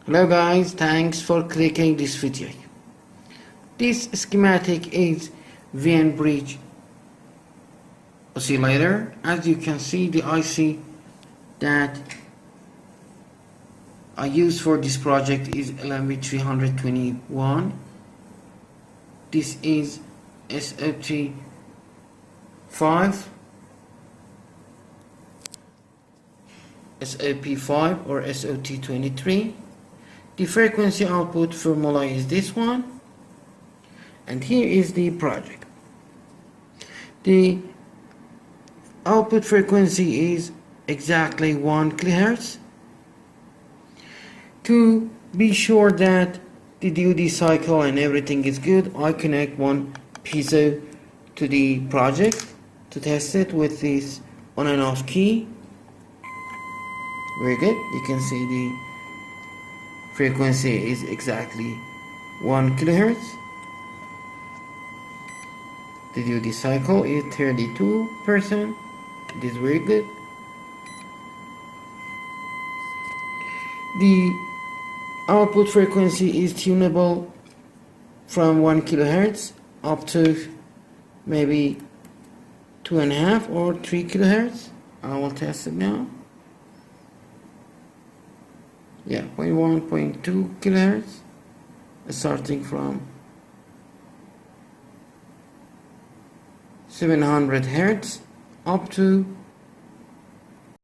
Hello guys, thanks for clicking this video. This schematic is Wien Bridge Oscillator. As you can see, the IC that I use for this project is LM321. This is SOT 5, SOP5 or SOT23. The frequency output formula is this one, and here is the project. The output frequency is exactly 1 kHz. To be sure that the duty cycle and everything is good, I connect one piezo to the project to test it with this on and off key. Very good. You can see the frequency is exactly 1 kHz. The duty cycle is 32%. It is very good. The output frequency is tunable from 1 kHz up to maybe 2.5 or 3 kHz. I will test it now. Yeah, 0.1, 0.2 kHz, starting from 700 Hz up to